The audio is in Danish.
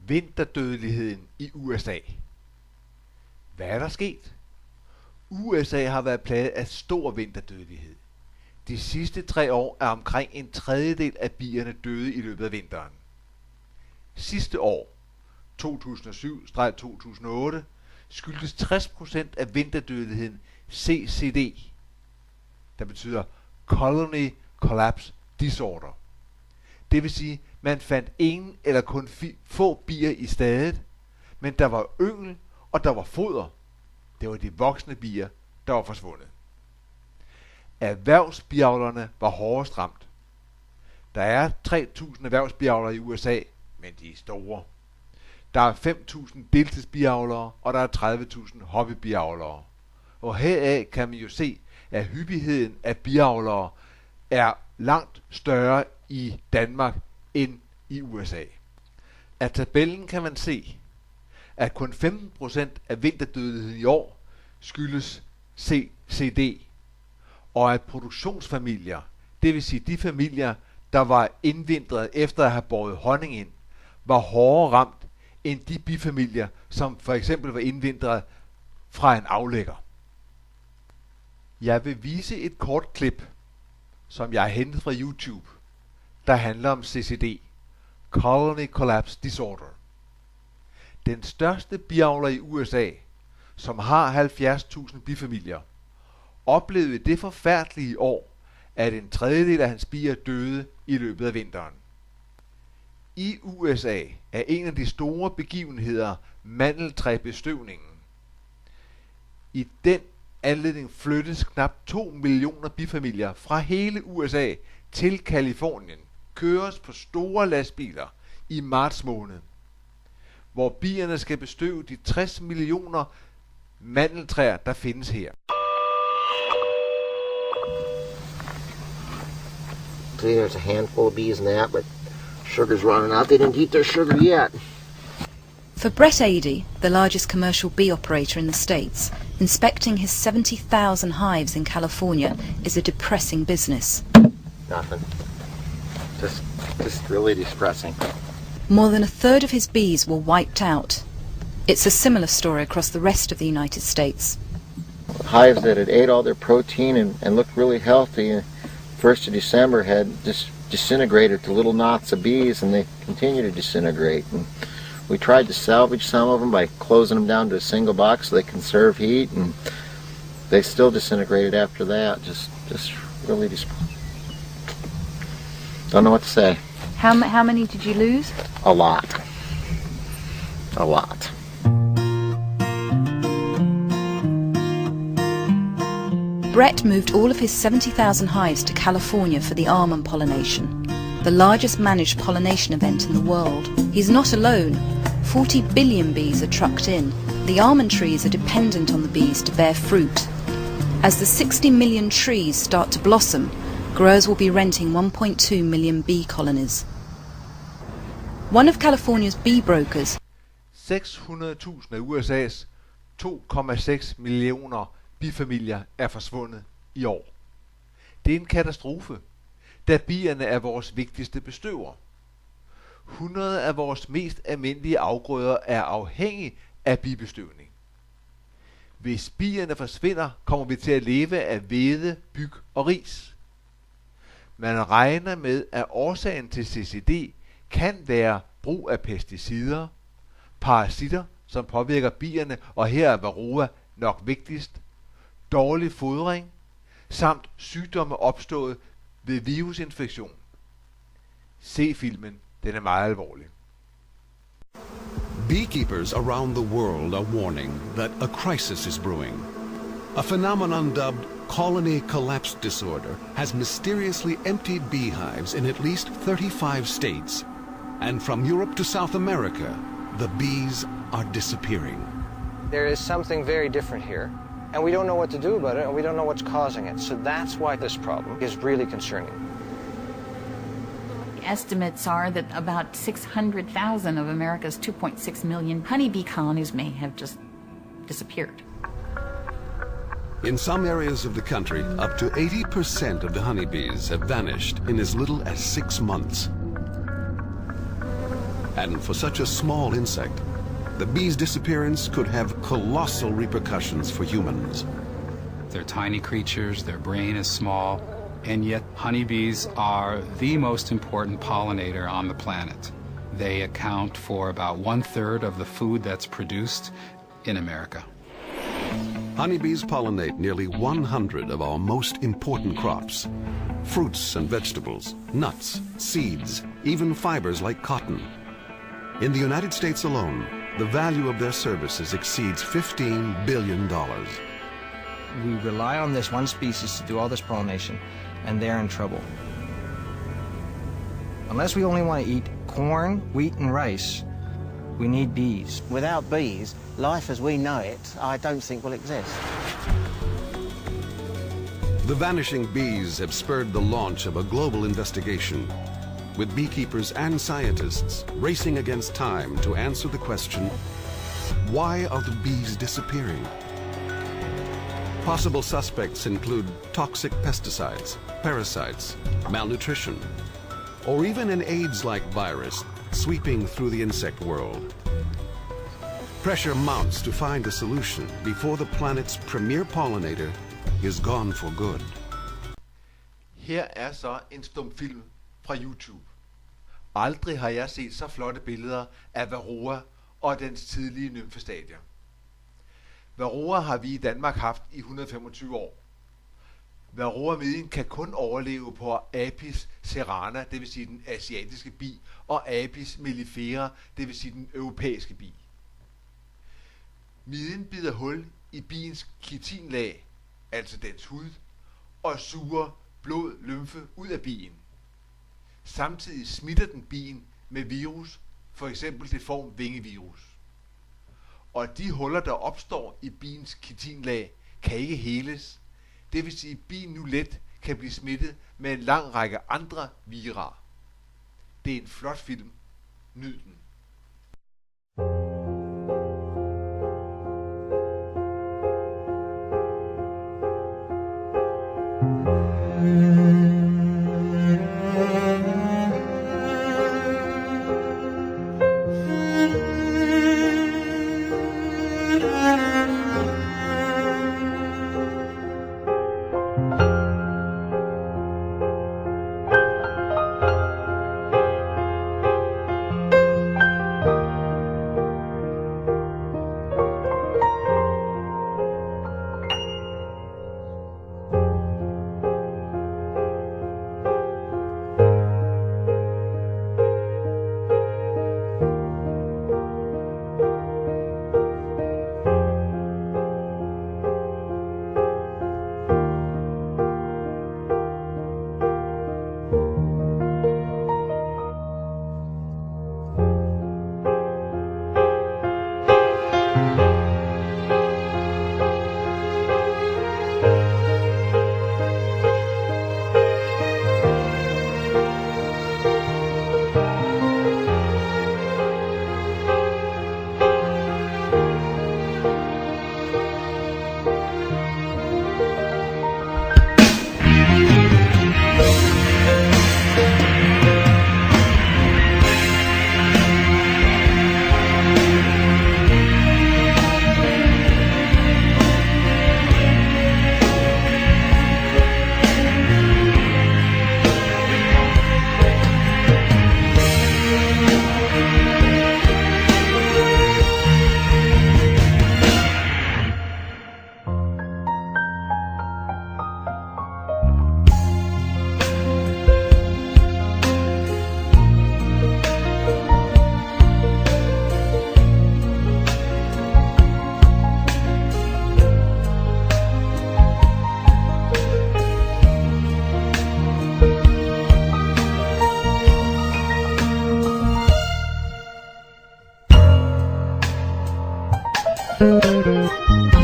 Vinterdødeligheden i USA. Hvad er der sket? USA har været plaget af stor vinterdødelighed. De sidste 3 år er omkring en tredjedel af bierne døde i løbet af vinteren. Sidste år, 2007-2008, skyldtes 60% af vinterdødeligheden CCD, der betyder Colony Collapse Disorder. Det vil sige, man fandt ingen eller kun få bier i stadet, men der var yngel og der var foder. Det var de voksne bier, der var forsvundet. Erhvervsbiavlerne var hårdest ramt. Der er 3.000 erhvervsbiavlere i USA, men de er store. Der er 5.000 deltidsbiavlere, og der er 30.000 hobbybiavlere. Og heraf kan man jo se, at hyppigheden af biavlere er langt større i Danmark end i USA. Af tabellen kan man se, at kun 15% af vinterdødeligheden i år skyldes CCD, og at produktionsfamilier, det vil sige de familier, der var indvintret efter at have båret honning ind, var hårdere ramt end de bifamilier, som for eksempel var indvintret fra en aflægger. Jeg vil vise et kort klip, som jeg har hentet fra YouTube, der handler om CCD, Colony Collapse Disorder. Den største biavler i USA, som har 70.000 bifamilier, oplevede det forfærdelige år, at en tredjedel af hans bier døde i løbet af vinteren. I USA er en af de store begivenheder mandeltræbestøvningen. I den anledning flyttes knap 2 millioner bifamilier fra hele USA til Californien, køres på store lastbiler i marts måned, hvor bierne skal bestøve de 60 millioner mandeltræer, der findes her. There's a handful of bees in that, but sugar's running out. They didn't eat their sugar yet. For Brett Adey, the largest commercial bee operator in the States, inspecting his 70,000 hives in California is a depressing business. Nothing. Just really depressing. More than a third of his bees were wiped out. It's a similar story across the rest of the United States. Hives that had ate all their protein and looked really healthy, 1st of December had just disintegrated to little knots of bees, and they continue to disintegrate. And we tried to salvage some of them by closing them down to a single box so they conserve heat, and they still disintegrated after that. Just really don't know what to say. How many did you lose? A lot. A lot. Brett moved all of his 70,000 hives to California for the almond pollination, the largest managed pollination event in the world. He's not alone. 40 billion bees are trucked in. The almond trees are dependent on the bees to bear fruit. As the 60 million trees start to blossom, growers will be renting 1.2 million bee colonies. One of California's bee brokers, 600.000 af USA's 2,6 millioner bifamilier er forsvundet i år. Det er en katastrofe, da bierne er vores vigtigste bestøver. 100 af vores mest almindelige afgrøder er afhængige af bibestøvning. Hvis bierne forsvinder, kommer vi til at leve af hvede, byg og ris. Man regner med, at årsagen til CCD kan være brug af pesticider, parasitter, som påvirker bierne, og her er varroa nok vigtigst, dårlig fodring, samt sygdomme opstået ved virusinfektion. Se filmen, den er meget alvorlig. Beekeepers around the world are warning that a crisis is brewing. A phenomenon dubbed colony collapse disorder has mysteriously emptied beehives in at least 35 states. And from Europe to South America, the bees are disappearing. There is something very different here, and we don't know what to do about it, and we don't know what's causing it. So that's why this problem is really concerning. Estimates are that about 600,000 of America's 2.6 million honeybee colonies may have just disappeared. In some areas of the country, up to 80% of the honeybees have vanished in as little as 6 months. And for such a small insect, the bee's disappearance could have colossal repercussions for humans. They're tiny creatures, their brain is small, and yet honeybees are the most important pollinator on the planet. They account for about 1/3 of the food that's produced in America. Honeybees pollinate nearly 100 of our most important crops. Fruits and vegetables, nuts, seeds, even fibers like cotton. In the United States alone, the value of their services exceeds $15 billion. We rely on this one species to do all this pollination, and they're in trouble. Unless we only want to eat corn, wheat, and rice, we need bees. Without bees, life as we know it, I don't think will exist. The vanishing bees have spurred the launch of a global investigation, with beekeepers and scientists racing against time to answer the question, why are the bees disappearing? Possible suspects include toxic pesticides, parasites, malnutrition, or even an AIDS-like virus sweeping through the insect world. Pressure mounts to find a solution before the planet's premier pollinator is gone for good. Her er så en stumfilm fra YouTube. Aldrig har jeg set så flotte billeder af varroa og dens tidlige nymfestadier. Varroa har vi i Danmark haft i 125 år. Varroa-midden kan kun overleve på Apis cerana, det vil sige den asiatiske bi, og Apis mellifera, det vil sige den europæiske bi. Midden bider hul i biens kitinlag, altså dens hud, og suger blod, lymfe ud af bien. Samtidig smitter den bien med virus, for eksempel deform vingevirus. Og de huller, der opstår i biens kitinlag, kan ikke heles. Det vil sige, at bien nu let kan blive smittet med en lang række andre vira. Det er en flot film. Nyd den. Thank you.